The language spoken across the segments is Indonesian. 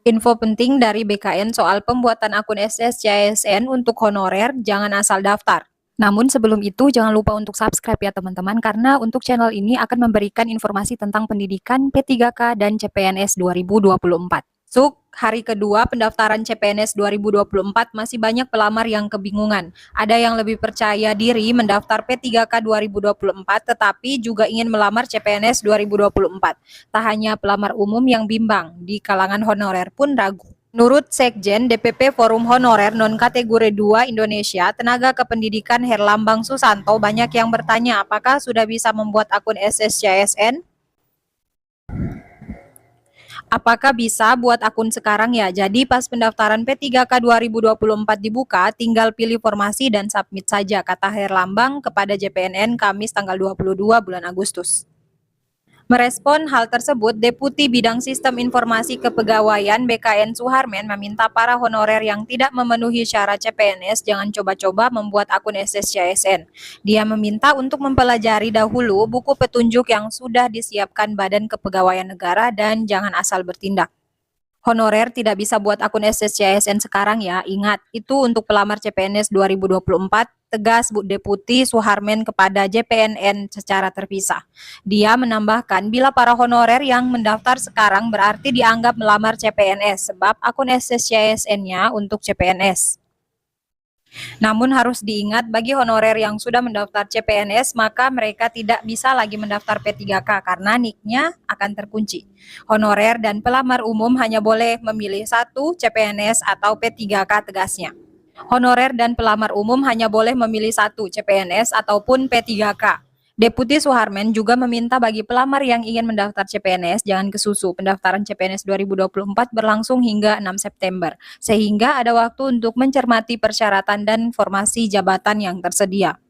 Info penting dari BKN soal pembuatan akun SSCSN untuk honorer, jangan asal daftar. Namun sebelum itu jangan lupa untuk subscribe ya teman-teman, karena untuk channel ini akan memberikan informasi tentang pendidikan P3K dan CPNS 2024. Hari kedua pendaftaran CPNS 2024 masih banyak pelamar yang kebingungan. Ada yang lebih percaya diri mendaftar P3K 2024 tetapi juga ingin melamar CPNS 2024. Tak hanya pelamar umum yang bimbang, di kalangan honorer pun ragu. Menurut Sekjen DPP Forum Honorer Non-Kategori 2 Indonesia, Tenaga Kependidikan Herlambang Susanto, banyak yang bertanya apakah sudah bisa membuat akun SSCSN? Apakah bisa buat akun sekarang ya? Jadi pas pendaftaran P3K 2024 dibuka, tinggal pilih formasi dan submit saja, kata Herlambang kepada JPNN Kamis tanggal 22 bulan Agustus. Merespon hal tersebut, Deputi Bidang Sistem Informasi Kepegawaian BKN Suharmen meminta para honorer yang tidak memenuhi syarat CPNS jangan coba-coba membuat akun SSCSN. Dia meminta untuk mempelajari dahulu buku petunjuk yang sudah disiapkan Badan Kepegawaian Negara dan jangan asal bertindak. Honorer tidak bisa buat akun SSCSN sekarang ya, ingat, itu untuk pelamar CPNS 2024, tegas Bu Deputi Suharmen kepada JPNN secara terpisah. Dia menambahkan, bila para honorer yang mendaftar sekarang berarti dianggap melamar CPNS, sebab akun SSCSN-nya untuk CPNS. Namun harus diingat bagi honorer yang sudah mendaftar CPNS maka mereka tidak bisa lagi mendaftar P3K karena NIK-nya akan terkunci. Honorer dan pelamar umum hanya boleh memilih satu CPNS atau P3K tegasnya. Honorer dan pelamar umum hanya boleh memilih satu CPNS ataupun P3K. Deputi Suharmen juga meminta bagi pelamar yang ingin mendaftar CPNS jangan kesusu. Pendaftaran CPNS 2024 berlangsung hingga 6 September, sehingga ada waktu untuk mencermati persyaratan dan formasi jabatan yang tersedia.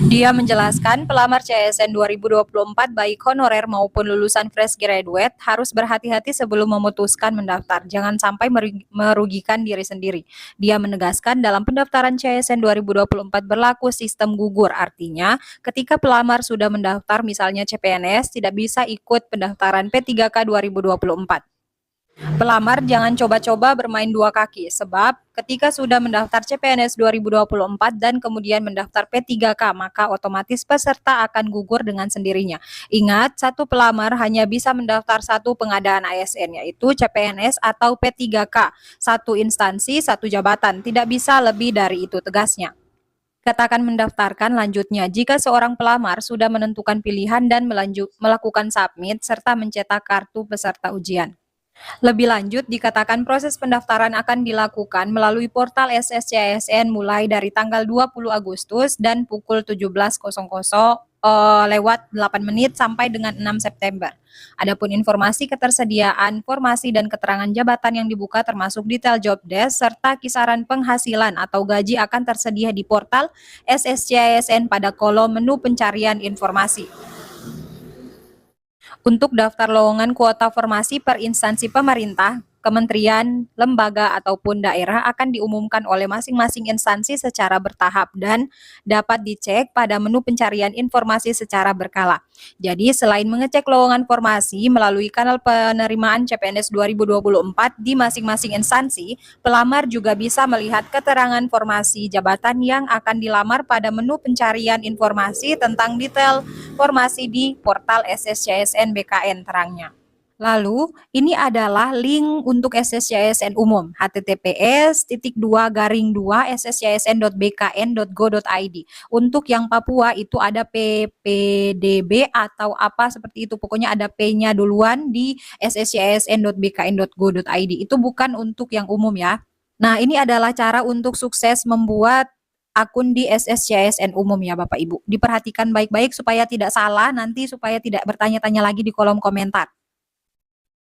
Dia menjelaskan pelamar CSN 2024 baik honorer maupun lulusan fresh graduate harus berhati-hati sebelum memutuskan mendaftar, jangan sampai merugikan diri sendiri. Dia menegaskan dalam pendaftaran CSN 2024 berlaku sistem gugur, artinya ketika pelamar sudah mendaftar misalnya CPNS tidak bisa ikut pendaftaran P3K 2024. Pelamar jangan coba-coba bermain dua kaki, sebab ketika sudah mendaftar CPNS 2024 dan kemudian mendaftar P3K, maka otomatis peserta akan gugur dengan sendirinya. Ingat, satu pelamar hanya bisa mendaftar satu pengadaan ASN, yaitu CPNS atau P3K, satu instansi, satu jabatan, tidak bisa lebih dari itu, tegasnya. Katakan mendaftarkan lanjutnya, jika seorang pelamar sudah menentukan pilihan dan melakukan submit, serta mencetak kartu peserta ujian. Lebih lanjut, dikatakan proses pendaftaran akan dilakukan melalui portal SSCSN mulai dari tanggal 20 Agustus dan pukul 17.00 lewat 8 menit sampai dengan 6 September. Adapun informasi ketersediaan, formasi dan keterangan jabatan yang dibuka termasuk detail job desk serta kisaran penghasilan atau gaji akan tersedia di portal SSCSN pada kolom menu pencarian informasi. Untuk daftar lowongan kuota formasi per instansi pemerintah, kementerian, lembaga, ataupun daerah akan diumumkan oleh masing-masing instansi secara bertahap dan dapat dicek pada menu pencarian informasi secara berkala. Jadi, selain mengecek lowongan formasi melalui kanal penerimaan CPNS 2024 di masing-masing instansi, pelamar juga bisa melihat keterangan formasi jabatan yang akan dilamar pada menu pencarian informasi tentang detail formasi di portal SSCSN BKN terangnya. Lalu, ini adalah link untuk SSCSN umum, https://2-2 sscsn.bkn.go.id. Untuk yang Papua itu ada PPDB atau apa seperti itu, pokoknya ada P-nya duluan di sscsn.bkn.go.id. Itu bukan untuk yang umum ya. Nah, ini adalah cara untuk sukses membuat akun di SSCSN umum ya Bapak Ibu. Diperhatikan baik-baik supaya tidak salah, nanti supaya tidak bertanya-tanya lagi di kolom komentar.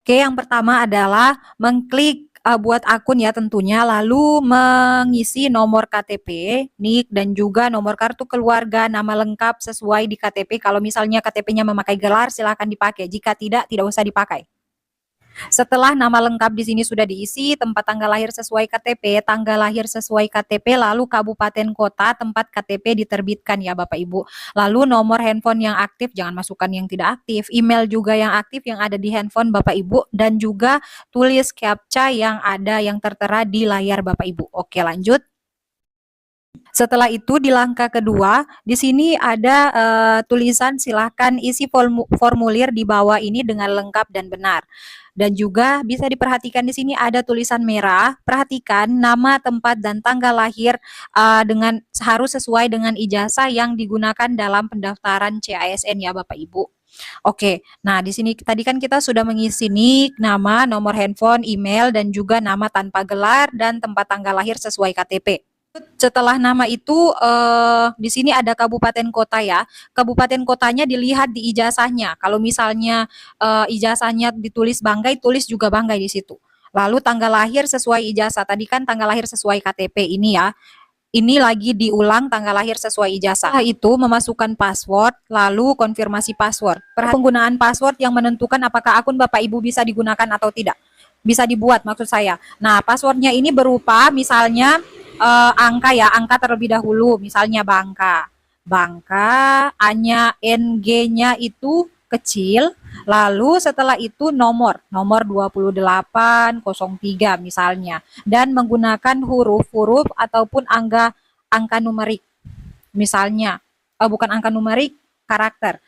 Oke, yang pertama adalah mengklik buat akun ya tentunya, lalu mengisi nomor KTP, NIK, dan juga nomor kartu keluarga, nama lengkap sesuai di KTP. Kalau misalnya KTP-nya memakai gelar, silahkan dipakai. Jika tidak, tidak usah dipakai. Setelah nama lengkap di sini sudah diisi, tempat tanggal lahir sesuai KTP, tanggal lahir sesuai KTP, lalu kabupaten kota tempat KTP diterbitkan ya Bapak Ibu. Lalu nomor handphone yang aktif, jangan masukkan yang tidak aktif, email juga yang aktif yang ada di handphone Bapak Ibu, dan juga tulis captcha yang ada yang tertera di layar Bapak Ibu. Oke, lanjut. Setelah itu di langkah kedua, di sini ada tulisan silahkan isi formulir di bawah ini dengan lengkap dan benar. Dan juga bisa diperhatikan di sini ada tulisan merah. Perhatikan nama, tempat, dan tanggal lahir dengan harus sesuai dengan ijazah yang digunakan dalam pendaftaran CASN ya Bapak Ibu. Oke, nah di sini tadi kan kita sudah mengisi nik, nama, nomor handphone, email, dan juga nama tanpa gelar dan tempat tanggal lahir sesuai KTP. Setelah nama itu di sini ada kabupaten kota ya. Kabupaten kotanya dilihat di ijazahnya. Kalau misalnya ijazahnya ditulis Banggai, tulis juga Banggai di situ. Lalu tanggal lahir sesuai ijazah. Tadi kan tanggal lahir sesuai KTP ini ya. Ini lagi diulang tanggal lahir sesuai ijazah. Setelah itu memasukkan password, lalu konfirmasi password. Penggunaan password yang menentukan apakah akun Bapak Ibu bisa digunakan atau tidak. Bisa dibuat maksud saya. Nah, passwordnya ini berupa misalnya angka ya, angka terlebih dahulu, misalnya Bangka, A-nya, NG-nya itu kecil, lalu setelah itu nomor 2803 misalnya, dan menggunakan huruf-huruf ataupun angka numerik, misalnya, bukan angka numerik, karakter,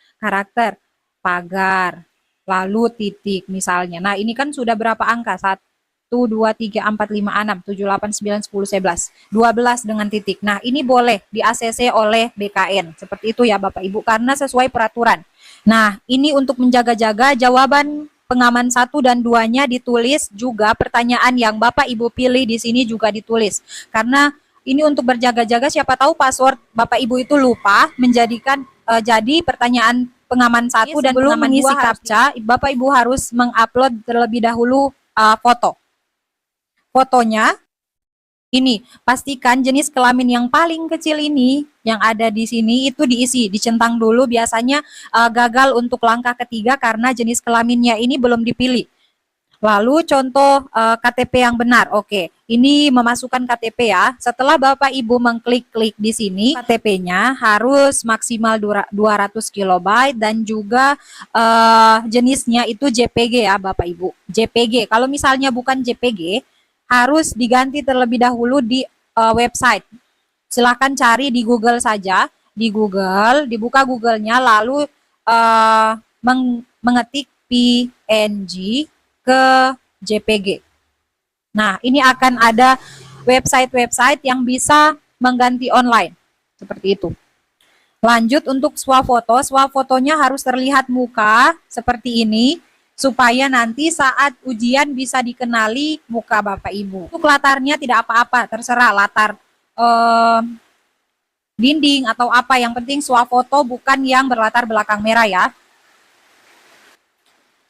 pagar, lalu titik misalnya. Nah, ini kan sudah berapa angka? 1, 2, 3, 4, 5, 6, 7, 8, 9, 10, 11, 12 dengan titik. Nah, ini boleh di ACC oleh BKN. Seperti itu ya Bapak Ibu, karena sesuai peraturan. Nah, ini untuk menjaga-jaga jawaban pengaman 1 dan 2-nya ditulis juga, pertanyaan yang Bapak Ibu pilih di sini juga ditulis. Karena ini untuk berjaga-jaga, siapa tahu password Bapak Ibu itu lupa, menjadikan jadi pertanyaan pengaman 1 dan belum mengisi captcha, Bapak Ibu harus mengupload terlebih dahulu foto. Fotonya ini, pastikan jenis kelamin yang paling kecil ini yang ada di sini itu diisi, dicentang dulu, biasanya gagal untuk langkah ketiga karena jenis kelaminnya ini belum dipilih. Lalu contoh KTP yang benar. Oke, ini memasukkan KTP ya. Setelah Bapak Ibu mengklik-klik di sini, KTP-nya harus maksimal 200 KB dan juga jenisnya itu JPG ya Bapak Ibu. JPG. Kalau misalnya bukan JPG, harus diganti terlebih dahulu di website. Silahkan cari di Google saja, di Google, dibuka Google-nya, lalu mengetik PNG ke JPG. Nah, ini akan ada website-website yang bisa mengganti online, seperti itu. Lanjut untuk swafotonya harus terlihat muka seperti ini, supaya nanti saat ujian bisa dikenali muka Bapak Ibu. Untuk latarnya tidak apa-apa, terserah latar dinding atau apa, yang penting swafoto bukan yang berlatar belakang merah ya.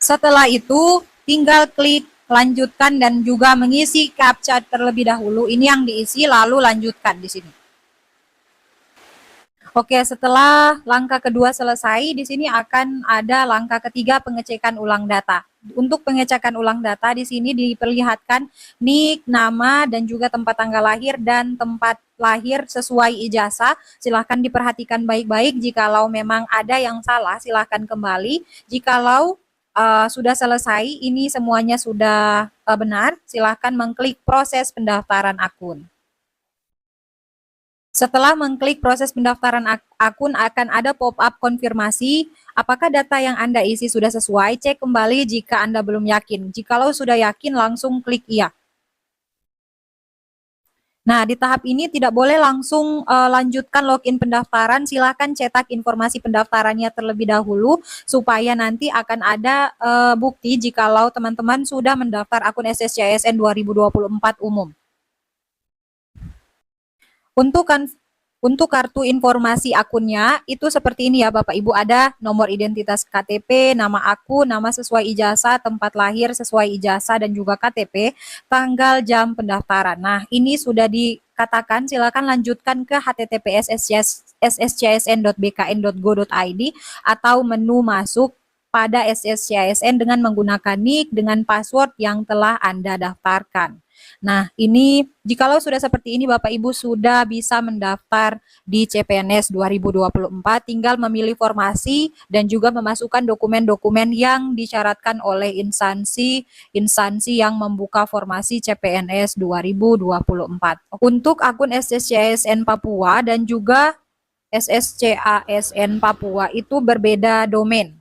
Setelah itu tinggal klik lanjutkan dan juga mengisi captcha terlebih dahulu. Ini yang diisi lalu lanjutkan di sini. Oke, setelah langkah kedua selesai, di sini akan ada langkah ketiga, pengecekan ulang data. Untuk pengecekan ulang data di sini diperlihatkan nik, nama, dan juga tempat tanggal lahir dan tempat lahir sesuai ijazah. Silahkan diperhatikan baik-baik. Jikalau memang ada yang salah, silahkan kembali. Jikalau sudah selesai, ini semuanya sudah benar, silahkan mengklik proses pendaftaran akun. Setelah mengklik proses pendaftaran akun, akan ada pop-up konfirmasi apakah data yang Anda isi sudah sesuai. Cek kembali jika Anda belum yakin. Jikalau sudah yakin, langsung klik iya. Nah, di tahap ini tidak boleh langsung lanjutkan login pendaftaran. Silakan cetak informasi pendaftarannya terlebih dahulu, supaya nanti akan ada bukti jikalau teman-teman sudah mendaftar akun SSCASN 2024 umum. Untuk kartu informasi akunnya itu seperti ini ya Bapak Ibu, ada nomor identitas KTP, nama akun, nama sesuai ijazah, tempat lahir sesuai ijazah dan juga KTP, tanggal jam pendaftaran. Nah, ini sudah dikatakan, silakan lanjutkan ke https://sscsn.bkn.go.id atau menu masuk pada SSCASN dengan menggunakan NIK dengan password yang telah Anda daftarkan. Nah, ini jikalau sudah seperti ini Bapak Ibu sudah bisa mendaftar di CPNS 2024, tinggal memilih formasi dan juga memasukkan dokumen-dokumen yang disyaratkan oleh instansi yang membuka formasi CPNS 2024. Untuk akun SSCASN Papua dan juga SSCASN Papua itu berbeda domain.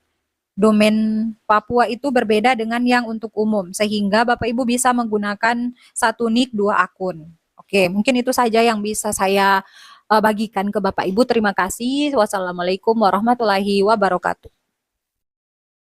Domain Papua itu berbeda dengan yang untuk umum, sehingga Bapak Ibu bisa menggunakan satu NIK dua akun. Oke, mungkin itu saja yang bisa saya bagikan ke Bapak Ibu. Terima kasih. Wassalamualaikum warahmatullahi wabarakatuh.